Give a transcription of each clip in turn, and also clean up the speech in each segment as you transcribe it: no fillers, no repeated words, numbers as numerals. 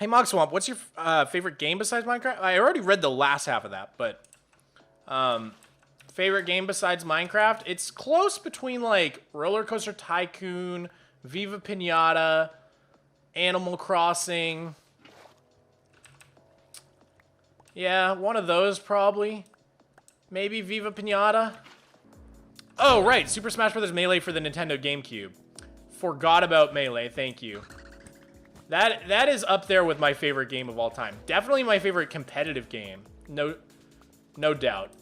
Hey, Mogswamp, what's your favorite game besides Minecraft? I already read the last half of that, but favorite game besides Minecraft? It's close between like Roller Coaster Tycoon, Viva Pinata, Animal Crossing. Yeah, one of those probably. Maybe Viva Pinata. Oh, right, Super Smash Bros. Melee for the Nintendo GameCube. Forgot about Melee, thank you. That is up there with my favorite game of all time. Definitely my favorite competitive game. No doubt.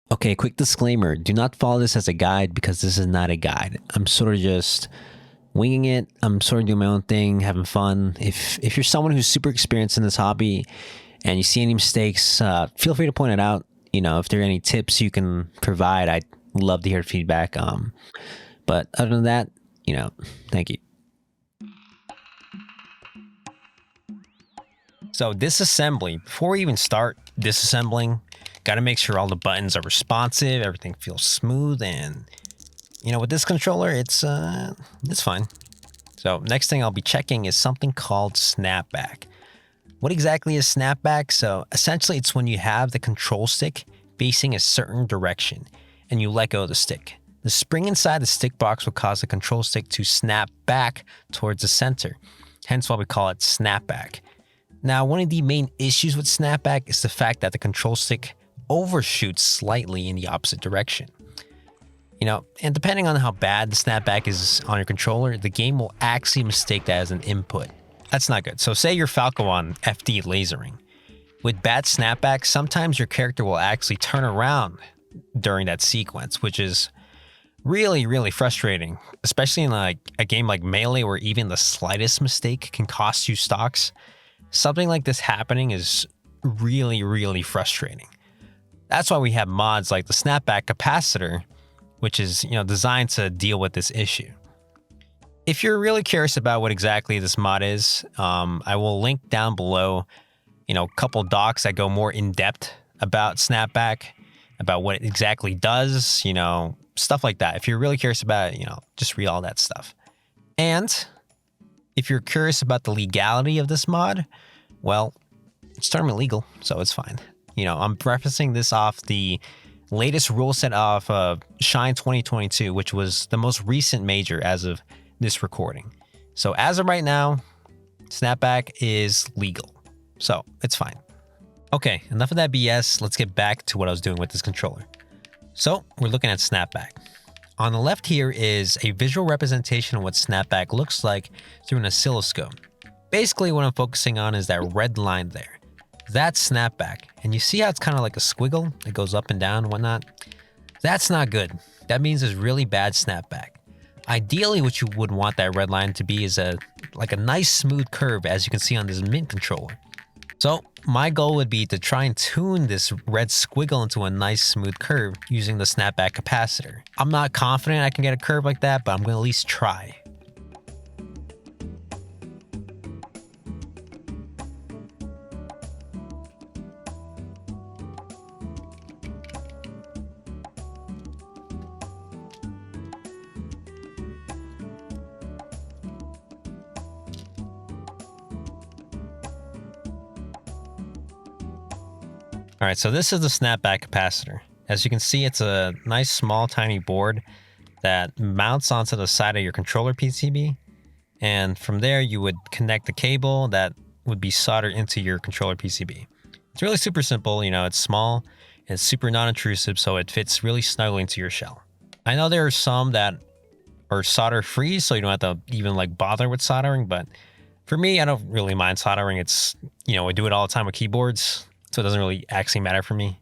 Okay, quick disclaimer. Do not follow this as a guide because this is not a guide. I'm sort of just winging it. I'm sort of doing my own thing, having fun. If you're someone who's super experienced in this hobby and you see any mistakes, feel free to point it out. You know, if there are any tips you can provide, I'd love to hear feedback. But other than that, you know, thank you. So disassembly, before we even start disassembling, got to make sure all the buttons are responsive, everything feels smooth, and you know, with this controller, it's fine. So next thing I'll be checking is something called snapback. What exactly is snapback? So essentially it's when you have the control stick facing a certain direction and you let go of the stick. The spring inside the stick box will cause the control stick to snap back towards the center, hence why we call it snapback. Now, one of the main issues with snapback is the fact that the control stick overshoots slightly in the opposite direction. You know, and depending on how bad the snapback is on your controller, the game will actually mistake that as an input. That's not good. So say you're Falco on FD lasering. With bad snapback, sometimes your character will actually turn around during that sequence, which is really frustrating, especially in like a game like Melee where even the slightest mistake can cost you stocks. Something like this happening is really frustrating. That's why we have mods like the snapback capacitor, which is, you know, designed to deal with this issue. If you're really curious about what exactly this mod is, I will link down below, you know, a couple docs that go more in depth about snapback, about what it exactly does, you know, stuff like that. If you're really curious about it, you know, just read all that stuff. And if you're curious about the legality of this mod, well, it's tournament legal, so it's fine. You know, I'm referencing this off the latest rule set off of Shine 2022, which was the most recent major as of this recording. So as of right now, snapback is legal, so it's fine. Okay, enough of that BS. Let's get back to what I was doing with this controller. So we're looking at snapback. On the left here is a visual representation of what snapback looks like through an oscilloscope. Basically what I'm focusing on is that red line there. That's snapback, and you see how it's kind of like a squiggle? It goes up and down and whatnot. That's not good. That means there's really bad snapback. Ideally, what you would want that red line to be is like a nice smooth curve, as you can see on this Mint controller. So my goal would be to try and tune this red squiggle into a nice smooth curve using the snapback capacitor. I'm not confident I can get a curve like that, but I'm going to at least try. All right, so this is the snapback capacitor. As you can see, it's a nice small tiny board that mounts onto the side of your controller PCB. And from there, you would connect the cable that would be soldered into your controller PCB. It's really super simple, you know, it's small, it's super non-intrusive, so it fits really snugly into your shell. I know there are some that are solder free, so you don't have to even like bother with soldering, but for me, I don't really mind soldering. It's, you know, I do it all the time with keyboards, so it doesn't really actually matter for me.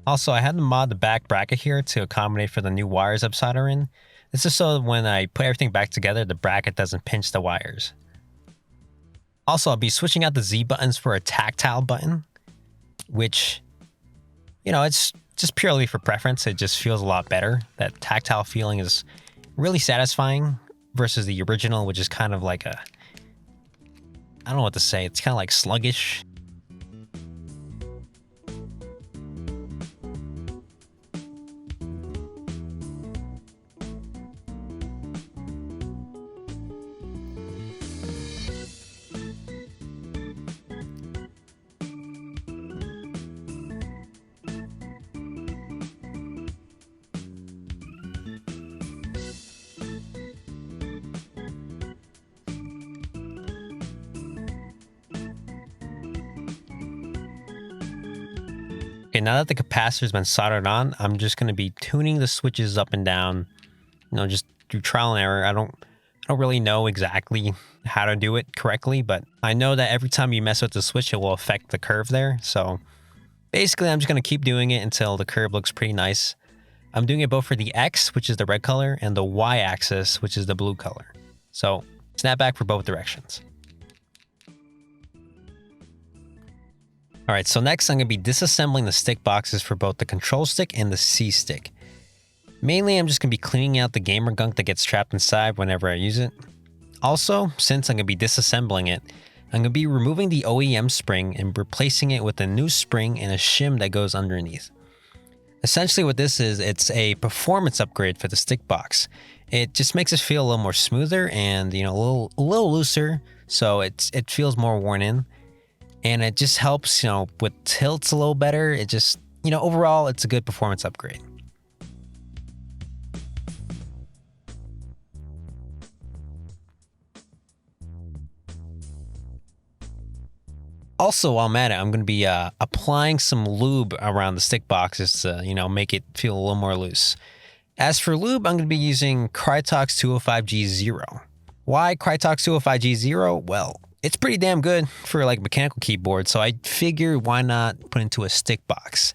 Also, I had to mod the back bracket here to accommodate for the new wires I've soldered in. This is so when I put everything back together, the bracket doesn't pinch the wires. Also, I'll be switching out the Z buttons for a tactile button, which, you know, it's just purely for preference. It just feels a lot better. That tactile feeling is really satisfying versus the original, which is kind of like a, I don't know what to say. It's kind of like sluggish. Okay, now that the capacitor's been soldered on, I'm just going to be tuning the switches up and down, you know, just through trial and error. I don't really know exactly how to do it correctly, but I know that every time you mess with the switch, it will affect the curve there. So basically, I'm just going to keep doing it until the curve looks pretty nice. I'm doing it both for the X, which is the red color, and the Y axis, which is the blue color. So snap back for both directions. All right, so next I'm going to be disassembling the stick boxes for both the control stick and the C stick. Mainly, I'm just going to be cleaning out the gamer gunk that gets trapped inside whenever I use it. Also, since I'm going to be disassembling it, I'm going to be removing the OEM spring and replacing it with a new spring and a shim that goes underneath. Essentially what this is, it's a performance upgrade for the stick box. It just makes it feel a little more smoother and, you know, a little looser, so it feels more worn in. And it just helps, you know, with tilts a little better. It just, you know, overall, it's a good performance upgrade. Also, while I'm at it, I'm going to be applying some lube around the stick boxes to, you know, make it feel a little more loose. As for lube, I'm going to be using Krytox 205G0. Why Krytox 205G0? Well, it's pretty damn good for like mechanical keyboard, so I figured why not put into a stick box.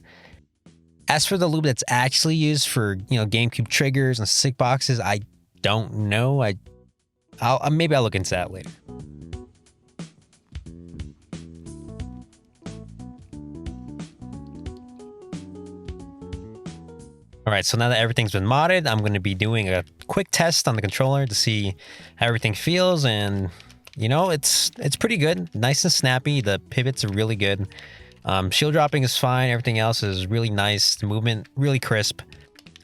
As for the lube that's actually used for, you know, GameCube triggers and stick boxes, I don't know. Maybe I'll look into that later. All right, so now that everything's been modded, I'm going to be doing a quick test on the controller to see how everything feels, and you know, it's pretty good, nice and snappy. The pivots are really good. Shield dropping is fine. Everything else is really nice. The movement really crisp.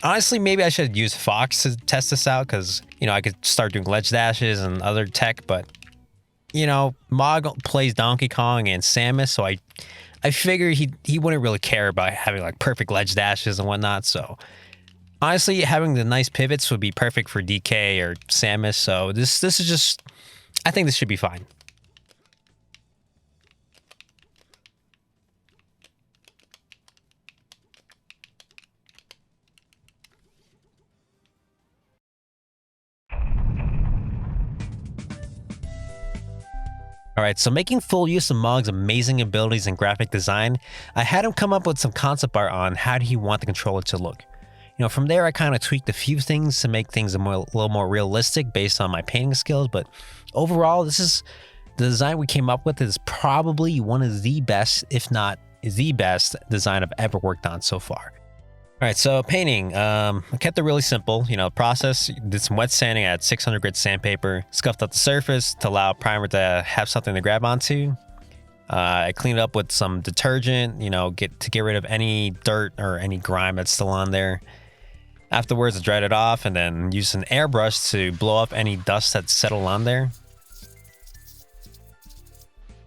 Honestly, maybe I should use Fox to test this out because, you know, I could start doing ledge dashes and other tech, but you know, Mog plays Donkey Kong and Samus, so I figured he wouldn't really care about having like perfect ledge dashes and whatnot. So honestly, having the nice pivots would be perfect for DK or Samus. So this is just, I think this should be fine. All right, so making full use of Mog's amazing abilities in graphic design, I had him come up with some concept art on how he want the controller to look. From there, I kind of tweaked a few things to make things a little more realistic based on my painting skills, but overall, the design we came up with is probably one of the best, if not the best, design I've ever worked on so far. All right, so painting, I kept it really simple. Process, did some wet sanding at 600 grit sandpaper, scuffed up the surface to allow primer to have something to grab onto. I cleaned it up with some detergent, to get rid of any dirt or any grime that's still on there. Afterwards, I dried it off and then used an airbrush to blow up any dust that's settled on there.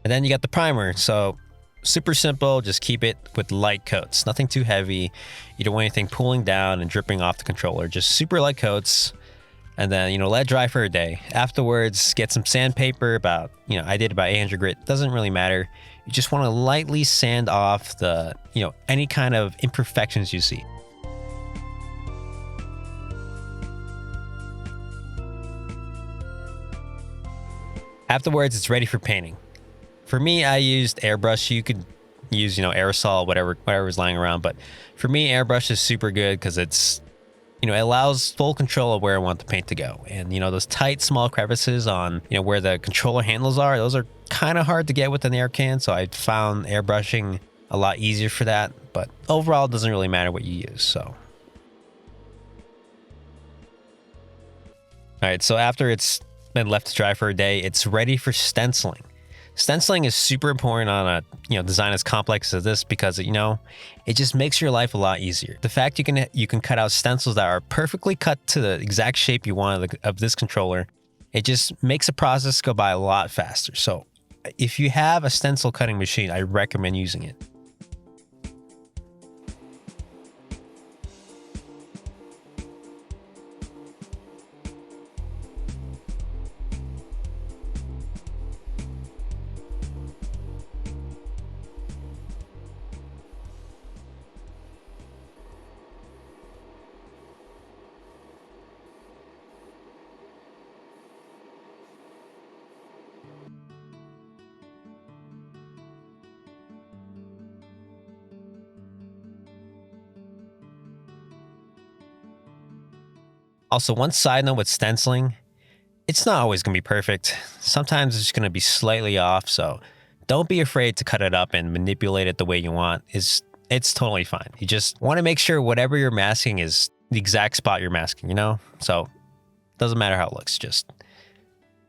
And then you got the primer. So super simple, just keep it with light coats, nothing too heavy. You don't want anything pooling down and dripping off the controller, just super light coats. And then, let it dry for a day. Afterwards, get some sandpaper I did about 800 grit, doesn't really matter. You just want to lightly sand off the, any kind of imperfections you see. Afterwards, it's ready for painting. For me, I used airbrush. You could use, aerosol, whatever is lying around. But for me, airbrush is super good because it's, it allows full control of where I want the paint to go. And, those tight, small crevices on, where the controller handles are, those are kind of hard to get with an air can. So I found airbrushing a lot easier for that. But overall, it doesn't really matter what you use. So. All right, so after it's been left to dry for a day, it's ready for stenciling. Stenciling is super important on a design as complex as this because it just makes your life a lot easier. The fact you can cut out stencils that are perfectly cut to the exact shape you want of this controller, it just makes the process go by a lot faster. So if you have a stencil cutting machine, I recommend using it. Also, one side note with stenciling, it's not always going to be perfect. Sometimes it's going to be slightly off, so don't be afraid to cut it up and manipulate it the way you want. It's totally fine. You just want to make sure whatever you're masking is the exact spot you're masking, So doesn't matter how it looks. Just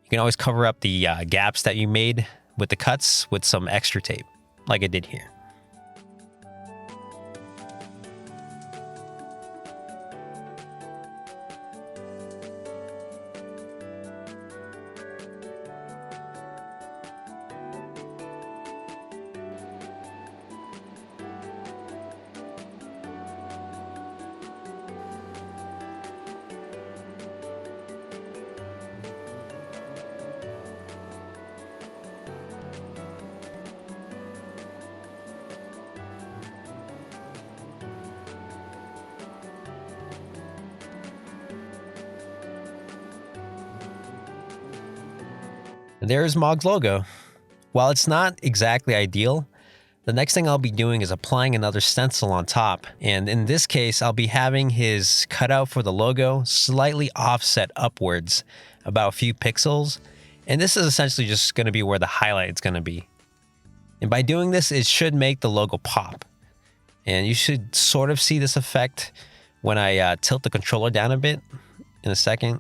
you can always cover up the gaps that you made with the cuts with some extra tape, like I did here. There's Mog's logo. While it's not exactly ideal, the next thing I'll be doing is applying another stencil on top. And in this case, I'll be having his cutout for the logo slightly offset upwards about a few pixels. And this is essentially just going to be where the highlight is going to be. And by doing this, it should make the logo pop. And you should sort of see this effect when I tilt the controller down a bit in a second.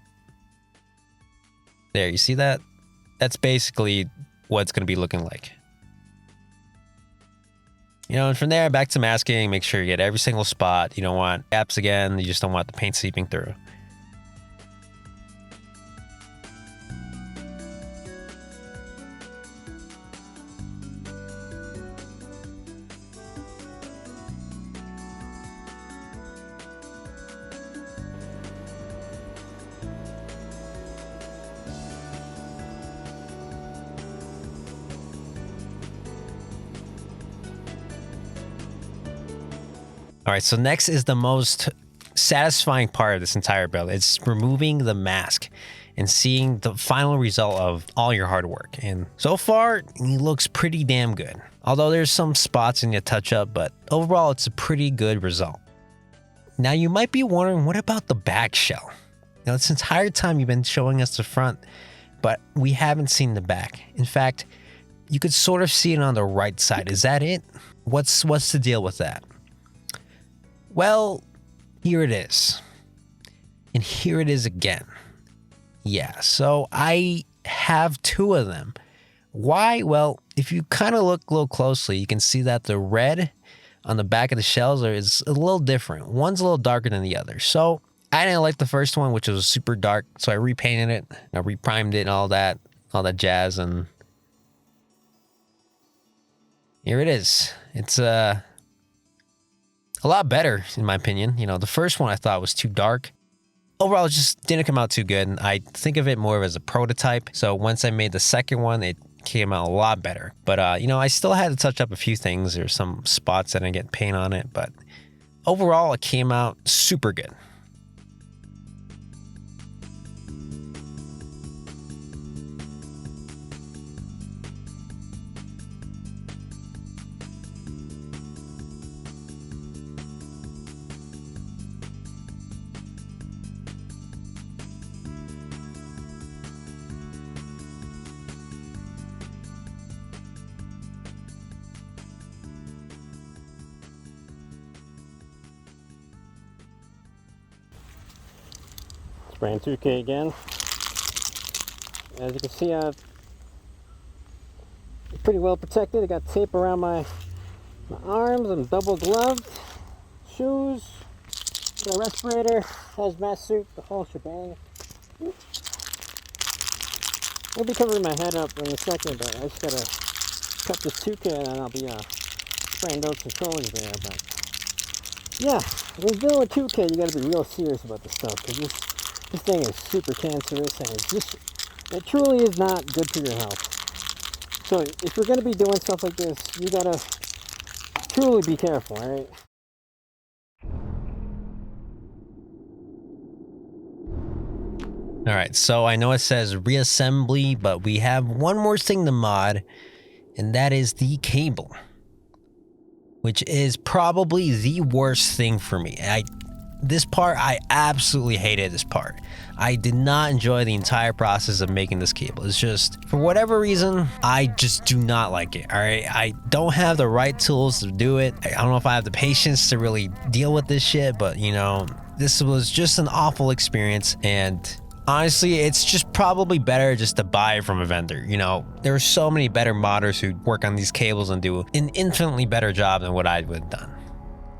There, you see that? That's basically what it's going to be looking like. And from there, back to masking, make sure you get every single spot. You don't want gaps again. You just don't want the paint seeping through. All right, so next is the most satisfying part of this entire build. It's removing the mask. and seeing the final result of all your hard work. And so far, he looks pretty damn good. Although there's some spots in your touch up, but overall it's a pretty good result. Now you might be wondering, what about the back shell? Now this entire time you've been showing us the front, but we haven't seen the back. In fact, you could sort of see it on the right side. Is that it? What's the deal with that? Well, here it is. And here it is again. Yeah, so I have two of them. Why? Well, if you kind of look a little closely, you can see that the red on the back of the shells is a little different. One's a little darker than the other. So I didn't like the first one, which was super dark. So I repainted it, I reprimed it and all that jazz. And here it is. It's a lot better in my opinion. You know, the first one I thought was too dark. Overall, it just didn't come out too good. I think of it more as a prototype. So once I made the second one, it came out a lot better. But, you know, I still had to touch up a few things. There's some spots that I didn't get paint on it. But overall, it came out super good. Brand 2K again. As you can see, I'm pretty well protected. I got tape around my arms. I'm double gloved. Shoes, got a respirator, hazmat suit, the whole shebang. I'll be covering my head up in a second, but I just gotta cut this 2K and then I'll be spraying those controllers there. But yeah, when you're doing 2K, you gotta be real serious about this stuff, because this thing is super cancerous, and it truly is not good for your health. So if you're going to be doing stuff like this, you got to truly be careful, alright? Alright, so I know it says reassembly, but we have one more thing to mod, and that is the cable, which is probably the worst thing for me. This part, I absolutely hated this part. I did not enjoy the entire process of making this cable. It's just, for whatever reason, I just do not like it, all right? I don't have the right tools to do it. I don't know if I have the patience to really deal with this shit, but you know, this was just an awful experience, and honestly, it's just probably better just to buy it from a vendor. You know, there are so many better modders who work on these cables and do an infinitely better job than what I would have done.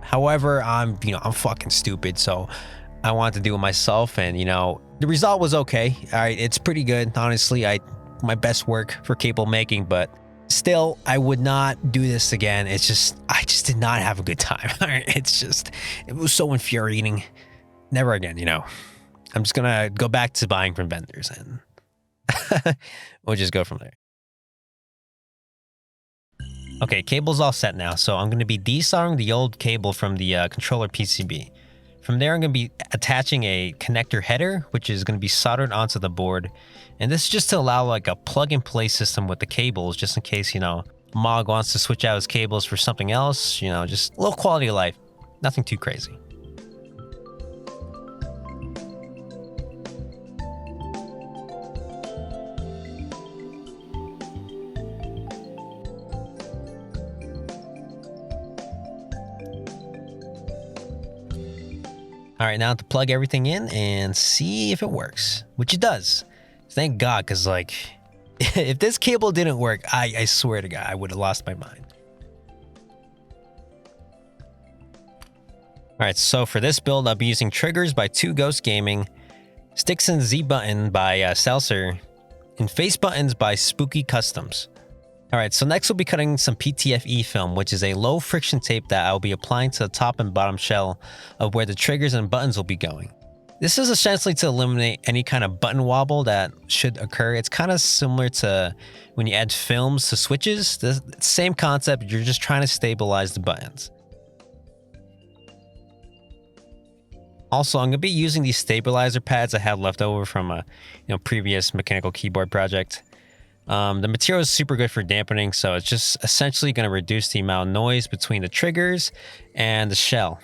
However, I'm fucking stupid, so I wanted to do it myself, and you know, the result was okay. All right, it's pretty good, honestly. My best work for cable making, but still, I would not do this again. I just did not have a good time. All right, it was so infuriating. Never again, you know. I'm just gonna go back to buying from vendors, and we'll just go from there. Okay, cable's all set now, so I'm going to be desoldering the old cable from the controller PCB. From there, I'm going to be attaching a connector header, which is going to be soldered onto the board. And this is just to allow like a plug-and-play system with the cables, just in case, you know, Mog wants to switch out his cables for something else, you know, just a little quality of life. Nothing too crazy. All right, now to plug everything in and see if it works, which it does. Thank God, because like, if this cable didn't work, I swear to God, I would have lost my mind. All right, so for this build, I'll be using triggers by 2 Ghost Gaming, sticks and Z button by Seltzer, and face buttons by Spooky Customs. All right, so next we'll be cutting some PTFE film, which is a low friction tape that I'll be applying to the top and bottom shell of where the triggers and buttons will be going. This is essentially to eliminate any kind of button wobble that should occur. It's kind of similar to when you add films to switches. The same concept, you're just trying to stabilize the buttons. Also, I'm going to be using these stabilizer pads I had left over from a previous mechanical keyboard project. The material is super good for dampening, so it's just essentially going to reduce the amount of noise between the triggers and the shell.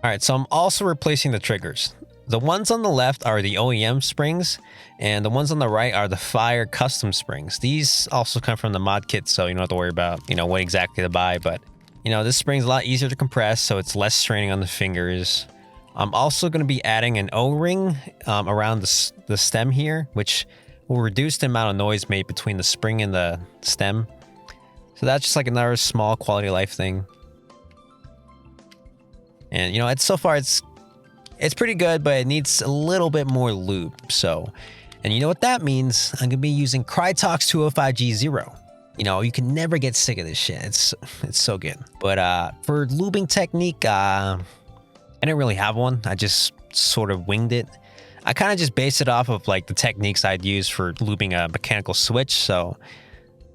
Alright, so I'm also replacing the triggers. The ones on the left are the OEM springs, and the ones on the right are the Fire custom springs. These also come from the mod kit, so you don't have to worry about, what exactly to buy, but, this spring's a lot easier to compress, so it's less straining on the fingers. I'm also going to be adding an O-ring around the stem here, which will reduce the amount of noise made between the spring and the stem. So that's just like another small quality of life thing. And, so far it's pretty good, but it needs a little bit more lube. So, and you know what that means? I'm going to be using Crytox 205G0. You can never get sick of this shit. It's so good. But for lubing technique, I didn't really have one. I just sort of winged it. I kind of just based it off of like the techniques I'd use for lubing a mechanical switch. So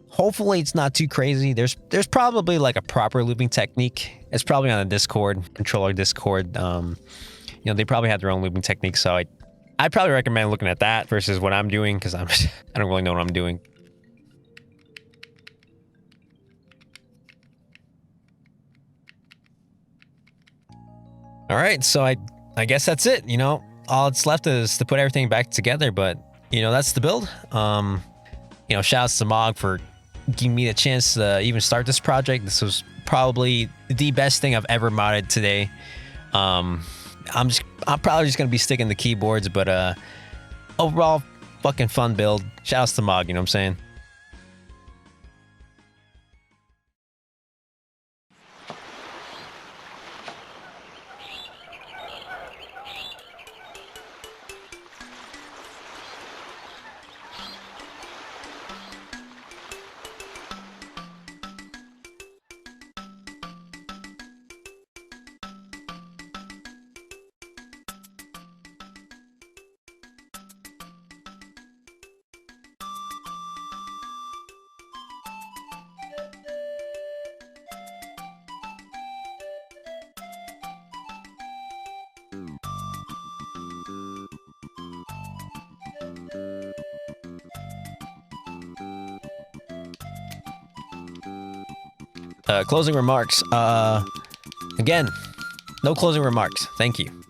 hopefully it's not too crazy. There's probably like a proper lubing technique. It's probably on the Discord, controller Discord. They probably have their own lubing technique. So I'd probably recommend looking at that versus what I'm doing, because I don't really know what I'm doing. All right, so I guess that's it. All that's left is to put everything back together, but that's the build. Shout outs to Mog for giving me the chance to even start this project. This was probably the best thing I've ever modded today. I'm probably just gonna be sticking to keyboards, but overall fucking fun build. Shout outs to Mog, you know what I'm saying? Closing remarks. Again, no closing remarks. Thank you.